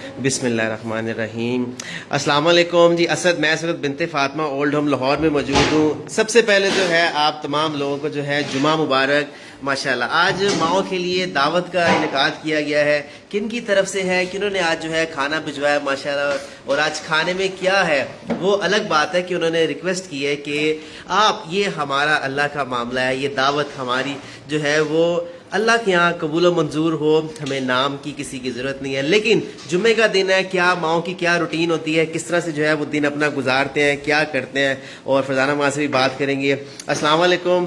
بسم اللہ الرحمن الرحیم. السلام علیکم جی. اسد میں اس وقت بنت فاطمہ اولڈ ہوم لاہور میں موجود ہوں. سب سے پہلے جو ہے آپ تمام لوگوں کو جو ہے جمعہ مبارک. ماشاءاللہ آج ماؤں کے لیے دعوت کا انعقاد کیا گیا ہے. کن کی طرف سے ہے, کنہوں نے آج جو ہے کھانا بھجوایا ماشاءاللہ. اور آج کھانے میں کیا ہے وہ الگ بات ہے کہ انہوں نے ریکویسٹ کی ہے کہ آپ, یہ ہمارا اللہ کا معاملہ ہے, یہ دعوت ہماری جو ہے وہ اللہ کے یہاں قبول و منظور ہو, ہمیں نام کی کسی کی ضرورت نہیں ہے. لیکن جمعے کا دن ہے, کیا ماؤں کی کیا روٹین ہوتی ہے, کس طرح سے جو ہے وہ دن اپنا گزارتے ہیں, کیا کرتے ہیں, اور فرزانہ ماں سے بھی بات کریں گے. السلام علیکم.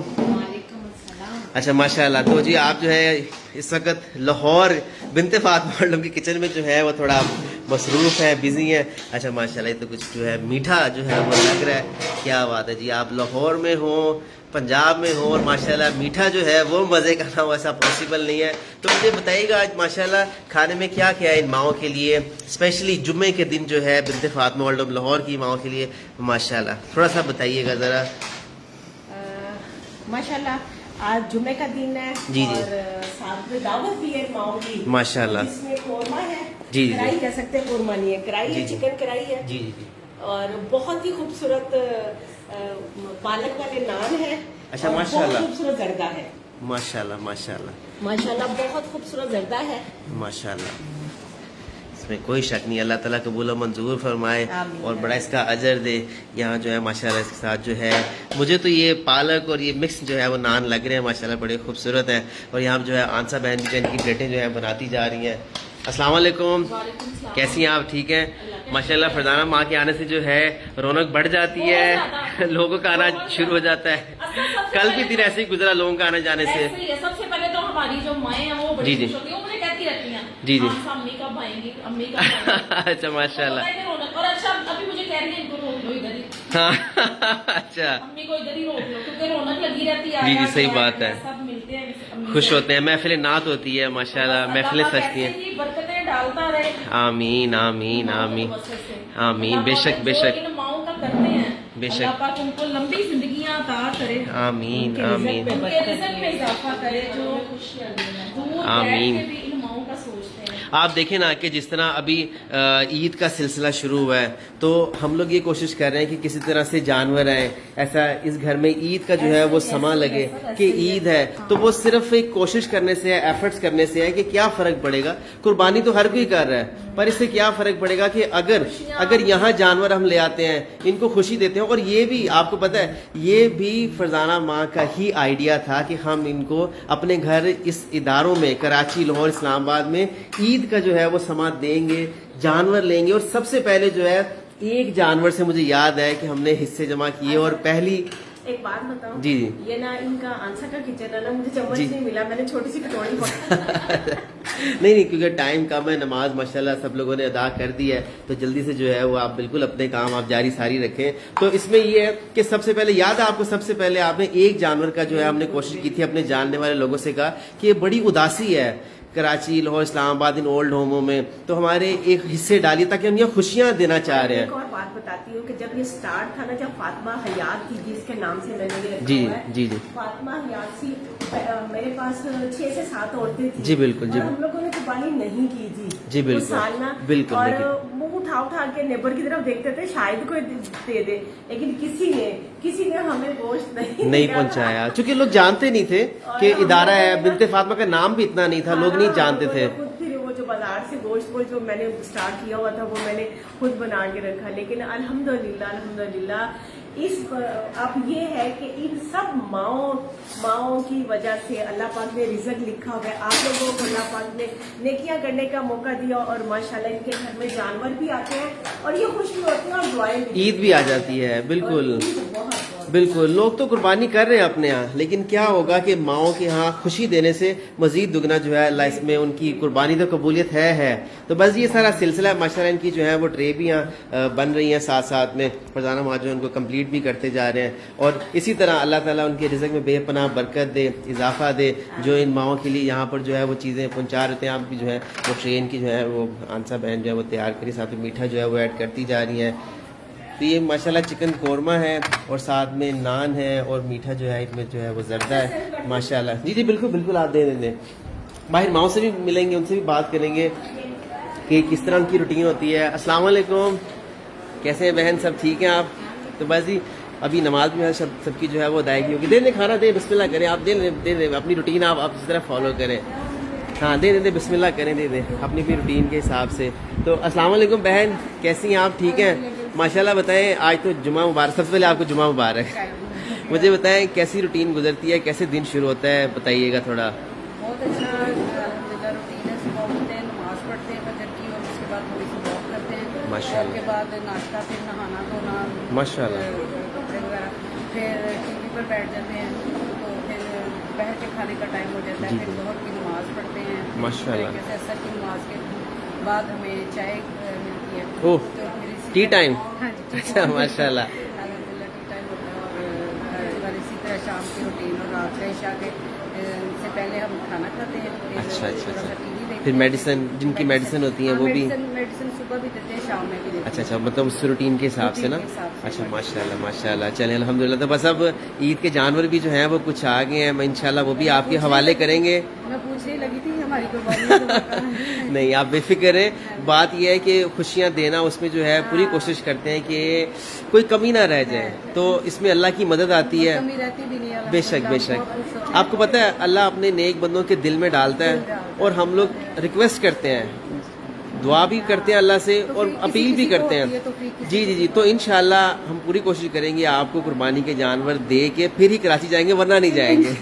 اچھا ماشاءاللہ. تو جی آپ جو ہے اس وقت لاہور بنت فاطمہ کی کچن میں جو ہے وہ تھوڑا مصروف ہے, بزی ہیں. اچھا ماشاءاللہ. یہ تو کچھ جو ہے میٹھا جو ہے وہ لگ رہا ہے. کیا بات ہے جی, آپ لاہور میں ہوں, پنجاب میں ہوں, اور ماشاءاللہ میٹھا جو ہے وہ مزے کا نہ ویسا پاسبل نہیں ہے. تو مجھے بتائیے گا آج ماشاءاللہ کھانے میں کیا کیا ہے ان ماؤں کے لیے, اسپیشلی جمعے کے دن جو ہے بنت فاطمہ ورلڈ آف لاہور کی ماؤں کے لیے. ماشاءاللہ تھوڑا سا بتائیے گا ذرا. ماشاءاللہ آج جمعے کا دن ہے. جی جی. اور ساتھ میں دعوت بھی ہے ماؤں کی ماشاءاللہ. جس میں قورمہ ہے. جی جی. کڑھائی کہہ سکتے ہیں, قورمہ نہیں ہے, کڑھائی ہے, چکن کڑھائی ہے. جی جی. اور بہت ہی خوبصورت پالک والے نان ہے. اچھا ماشاءاللہ. بہت خوبصورت زردہ ہے. ماشاءاللہ ماشاءاللہ ماشاءاللہ بہت خوبصورت زردہ ہے. ماشاءاللہ. اس میں کوئی شک نہیں, اللہ تعالیٰ قبول و منظور فرمائے آمین. اور بڑا اس کا اجر دے. یہاں جو ہے ماشاءاللہ اس کے ساتھ جو ہے مجھے تو یہ پالک اور یہ مکس جو ہے وہ نان لگ رہے ہیں ماشاءاللہ, بڑے خوبصورت ہیں. اور یہاں جو ہے آنسا بہن بھی ان کی پلیٹیں جو ہے بناتی جا رہی ہیں. السلام علیکم. کیسی ہیں آپ, ٹھیک ہیں ماشاءاللہ. فرزانہ ماں کے آنے سے جو ہے رونق بڑھ جاتی ہے, لوگوں کا آنا شروع ہو جاتا ہے. کل بھی دن ایسے ہی گزرا لوگوں کا آنے جانے سے. سب سے پہلے تو ہماری جو مائیں ہیں وہ بڑی خوش ہوتی ہیں, وہ مجھے کہتی رہتی ہیں جی جی. امی کب آئیں گی, امی کب آئیں گی. اچھا ماشاءاللہ. اور اچھا ابھی مجھے کہہ رہی ہیں ان کو روک لو ادھر ہی, اچھا امی کو ادھر ہی روک لو کیونکہ رونق لگی رہتی ہے. جی جی صحیح بات ہے, سب ملتے ہیں, خوش ہوتے ہیں, محفل نعت ہوتی ہے ماشاءاللہ, محفلیں سجتی ہیں. برکتیں ڈالتا رہے. آمین آمین آمین آمین. بے شک بے شک ان ماؤں کا کرتے ہیں, بے شک. اللہ پاک ان کو لمبی زندگیاں عطا کرے, آمین آمین ان کے رزق میں اضافہ کرے, جو دور آمین. بیٹھ کے بھی ان ماؤں کا سوچتے ہیں. آپ دیکھیں نا کہ جس طرح ابھی عید کا سلسلہ شروع ہوا ہے, تو ہم لوگ یہ کوشش کر رہے ہیں کہ کسی طرح سے جانور ہیں, ایسا اس گھر میں عید کا جو ہے وہ سما لگے کہ عید ہے. تو وہ صرف ایک کوشش کرنے سے ہے, ایفرٹس کرنے سے ہے کہ کیا فرق پڑے گا. قربانی تو ہر کوئی کر رہا ہے, پر اس سے کیا فرق پڑے گا کہ اگر یہاں جانور ہم لے آتے ہیں, ان کو خوشی دیتے ہیں. اور یہ بھی آپ کو پتہ ہے, یہ بھی فرزانہ ماں کا ہی آئیڈیا تھا کہ ہم ان کو اپنے گھر اس اداروں میں کراچی, لاہور, اسلام آباد میں عید کا جو ہے وہ سماعت دیں گے, جانور لیں گے. اور سب سے پہلے جو ہے ایک جانور سے مجھے یاد ہے کہ ہم نے حصے جمع کیے. اور پہلی ایک بات بتاؤں, جی جی. یہ نا ان کا آنسر کا کچن ہے نا, مجھے چمچ نہیں ملا, میں نے چھوٹی سی کٹوری نہیں کیونکہ ٹائم کم ہے, نماز ماشاءاللہ سب لوگوں نے ادا کر دی ہے, تو جلدی سے جو ہے وہ آپ بالکل اپنے کام آپ جاری ساری رکھیں. تو اس میں یہ ہے کہ سب سے پہلے یاد ہے آپ کو, سب سے پہلے آپ نے ایک جانور کا جو ہے ہم نے کوشش کی تھی, اپنے جاننے والے لوگوں سے کہا کہ یہ بڑی اداسی ہے کراچی, لاہور, اسلام آباد, ان اولڈ ہوموں میں, تو ہمارے ایک حصے ڈالیے تاکہ ہم یہ خوشیاں دینا چاہ رہے ہیں. ایک اور بات بتاتی ہوں کہ جب یہ سٹارٹ تھا نا, جب فاطمہ حیات تھی جس کے نام سے میں نے یہ رکھا جی ہوا ہے, جی جی فاطمہ حیات سی, میرے پاس 6 سے 7 عورتیں تھیں. جی بالکل. جی ہم لوگوں نے قربانی نہیں کی تھی. جی بالکل سالنا بالکل. اور منہ اٹھا کے نیبر کی طرف دیکھتے تھے شاید کوئی دے دے, لیکن کسی نے ہمیں گوشت نہیں پہنچایا, چونکہ لوگ جانتے نہیں تھے کہ ادارہ ہے. بنت فاطمہ کا نام بھی اتنا نہیں تھا, لوگ نہیں جانتے تھے. پھر وہ جو بازار سے گوشت کو جو میں نے اسٹارٹ کیا ہوا تھا وہ میں نے خود بنا کے رکھا. لیکن الحمدللہ اب یہ ہے کہ ان سب ماؤں کی وجہ سے اللہ پاک نے رزق لکھا ہوا ہے. آپ لوگوں کو اللہ پاک نے نیکیاں کرنے کا موقع دیا, اور ماشاءاللہ ان کے گھر میں جانور بھی آتے ہیں, اور یہ خوشی ہوتی ہے, اور دعائیں بھی, عید بھی آ جاتی ہے. بالکل بالکل. لوگ تو قربانی کر رہے ہیں اپنے ہاں, لیکن کیا ہوگا کہ ماؤں کے ہاں خوشی دینے سے مزید دگنا جو ہے اللہ اس میں ان کی قربانی تو قبولیت ہے. تو بس یہ سارا سلسلہ ماشاءاللہ ان کی جو ہے وہ ٹرے بھی یہاں بن رہی ہیں ساتھ ساتھ میں. فرزانہ ماں جو ان کو کمپلیٹ بھی کرتے جا رہے ہیں, اور اسی طرح اللہ تعالیٰ ان کے رزق میں بے پناہ برکت دے, اضافہ دے, جو ان ماؤں کے لیے یہاں پر جو ہے وہ چیزیں پہنچا رہتے ہیں. آپ بھی جو ہے وہ ٹرین کی جو ہے وہ آنسا بہن جو ہے وہ تیار کری, ساتھ میں میٹھا جو ہے وہ ایڈ کرتی جا رہی ہیں. تو یہ ماشاءاللہ چکن قورمہ ہے, اور ساتھ میں نان ہے, اور میٹھا جو ہے اس میں جو ہے وہ زردہ ہے ماشاءاللہ. جی جی بالکل بالکل, آپ دے دیں. باہر ماؤں سے بھی ملیں گے, ان سے بھی بات کریں گے. کہ کس طرح ان کی روٹین ہوتی ہے. السلام علیکم, کیسے ہیں بہن, سب ٹھیک ہیں آپ؟ تو بس جی ابھی نماز میں سب کی جو ہے وہ ادائیگی ہوگی. دے دیں کھانا, دیں, بسم اللہ کریں, آپ دے دیں اپنی روٹین آپ اس طرح فالو کریں. ہاں دے دیں, بسم اللہ کریں, دے دیں اپنی بھی روٹین کے حساب سے. تو السلام علیکم بہن, کیسی ہیں آپ, ٹھیک ہیں ماشاء اللہ. بتائیں آج تو جمعہ مبارک, سب سے پہلے آپ کو جمعہ مبارک. مجھے بتائیں کیسی روٹین گزرتی ہے, کیسے دن شروع ہوتا ہے, بتائیے گا تھوڑا. بہت اچھا الحمدللہ روٹین ہے. صبح اٹھتے ہیں, نماز پڑھتے ہیں فجر کی, اور اس کے بعد تھوڑی سی واک کرتے ہیں. ماشاء اللہ. اس کے بعد ناشتہ, پھر نہانا دھونا, ماشاء اللہ. کپڑے وغیرہ, پھر ٹی وی پر بیٹھ جاتے ہیں. تو پھر بیٹھ کے کھانے کا ٹائم ہو جاتا ہے. پھر ظہر کی نماز پڑھتے ہیں. ماشاء اللہ. جیسے عصر کی نماز کے بعد ہمیں چائے ملتی ہے. اوہ, تو پھر ٹی ٹائم. ہاں جی, اچھا ماشاء اللہ. الحمدللہ ٹی ٹائم ہوتا ہے. اور اسی طرح شام کی روٹین, اور رات کا عشاء کے سے پہلے ہم کھانا کھاتے ہیں. اچھا اچھا تھوڑا سا اچھا. ٹی وی دیکھتے پھر ہیں. میڈیسن, جن کی میڈیسن ہوتی ہیں وہ بھی. میڈیسن صبح بھی دیتے ہیں, شام میں بھی دیتے ہیں. اچھا اچھا, مطلب اس روٹین کے حساب سے نا. روٹین کے حساب سے. اچھا ماشاء اللہ ماشاء اللہ. چلیں الحمدللہ. تو بس اب عید کے جانور بھی جو ہیں وہ کچھ آ گئے ہیں, میں انشاءاللہ وہ بھی آپ کے حوالے کریں گے. میں پوچھنے لگی تھی ہماری قربانی. نہیں آپ بے فکر ہیں. بات یہ ہے کہ خوشیاں دینا, اس میں جو ہے پوری کوشش کرتے ہیں کہ کوئی کمی نہ رہ جائے. تو اس میں اللہ کی مدد آتی ہے. کمی رہتی بھی نہیں ہے. بے شک بے شک. آپ کو پتہ ہے اللہ اپنے نیک بندوں کے دل میں ڈالتا ہے, اور ہم لوگ ریکویسٹ کرتے ہیں, دعا بھی کرتے ہیں اللہ سے, اور اپیل بھی کرتے ہیں. جی جی جی. تو انشاءاللہ ہم پوری کوشش کریں گے آپ کو قربانی کے جانور دے کے پھر ہی کراچی جائیں گے, ورنہ نہیں جائیں گے.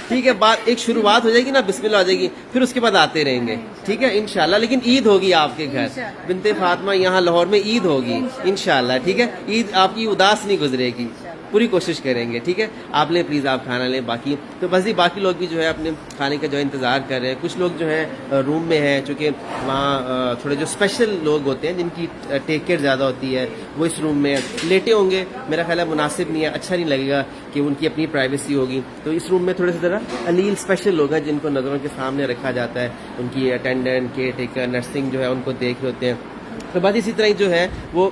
ٹھیک ہے, بات ایک شروعات ہو جائے گی نا, بسم اللہ ہو جائے گی, پھر اس کے بعد آتے رہیں گے. ٹھیک ہے انشاءاللہ. لیکن عید ہوگی آپ کے گھر, بنت فاطمہ یہاں لاہور میں عید ہوگی انشاءاللہ. ٹھیک ہے, عید آپ کی اداس نہیں گزرے گی, پوری کوشش کریں گے. ٹھیک ہے, آپ لیں پلیز, آپ کھانا لیں. باقی تو بس ہی باقی لوگ بھی جو ہے اپنے کھانے کا جو ہے انتظار کر رہے ہیں. کچھ لوگ جو ہیں روم میں ہیں, چونکہ وہاں تھوڑے جو اسپیشل لوگ ہوتے ہیں جن کی ٹیک کیئر زیادہ ہوتی ہے, وہ اس روم میں لیٹے ہوں گے. میرا خیال ہے مناسب نہیں ہے, اچھا نہیں لگے گا کہ ان کی اپنی پرائیویسی ہوگی. تو اس روم میں تھوڑے سے ذرا علیل اسپیشل لوگ ہیں جن کو نظروں کے سامنے رکھا جاتا ہے. ان کی اٹینڈنٹ, کیئر ٹیکر, نرسنگ جو ہے ان کو دیکھ رہے ہوتے ہیں. تو بس اسی طرح ہی جو ہے وہ,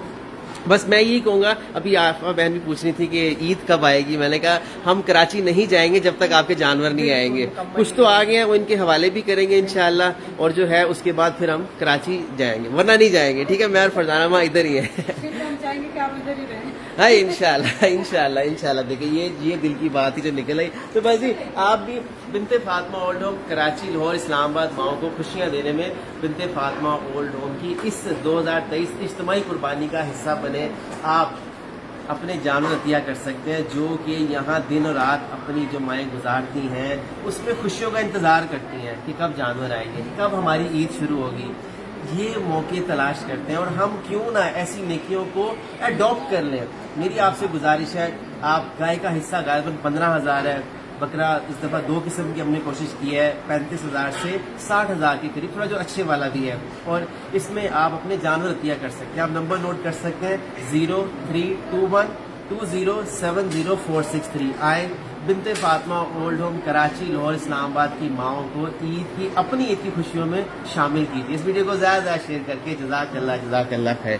بس میں یہی کہوں گا. ابھی آفا بہن بھی پوچھ رہی تھی کہ عید کب آئے گی. میں نے کہا ہم کراچی نہیں جائیں گے جب تک آپ کے جانور نہیں آئیں گے. کچھ تو آ گئے ہیں, وہ ان کے حوالے بھی کریں گے انشاءاللہ, اور جو ہے اس کے بعد پھر ہم کراچی جائیں گے, ورنہ نہیں جائیں گے. ٹھیک ہے, میں اور فرزانہ ماں ادھر ہی ہیں. پھر ہم چاہیں گے کہ آپ ادھر ہی رہیں. ہاں انشاءاللہ انشاءاللہ انشاءاللہ. دیکھیں یہ دل کی بات ہی جو نکل آئی. تو بس جی آپ بھی بنت فاطمہ اولڈ ہوم کراچی, لاہور, اسلام آباد ماؤں کو خوشیاں دینے میں بنت فاطمہ اولڈ ہوم کی اس 2023 اجتماعی قربانی کا حصہ بنے. آپ اپنے جانور عطیہ کر سکتے ہیں, جو کہ یہاں دن اور رات اپنی جو مائیں گزارتی ہیں اس میں خوشیوں کا انتظار کرتی ہیں کہ کب جانور آئیں گے, کب ہماری عید شروع ہوگی. یہ موقع تلاش کرتے ہیں, اور ہم کیوں نہ ایسی نیکیوں کو اڈاپٹ کر لیں. میری آپ سے گزارش ہے, آپ گائے کا حصہ غالباً 15,000 ہے, بکرا اس دفعہ 2 قسم کی ہم نے کوشش کی ہے, 35,000 سے 60,000 کے قریب, تھوڑا جو اچھے والا بھی ہے, اور اس میں آپ اپنے جانور عطیہ کر سکتے ہیں. آپ نمبر نوٹ کر سکتے ہیں 0321207046 آئے بنت فاطمہ اولڈ ہوم کراچی, لاہور, اسلام آباد کی ماؤں کو عید کی, اپنی عید کی خوشیوں میں شامل کیجیے. اس ویڈیو کو زیادہ زیادہ شیئر کر کے. جزاک اللہ خیر.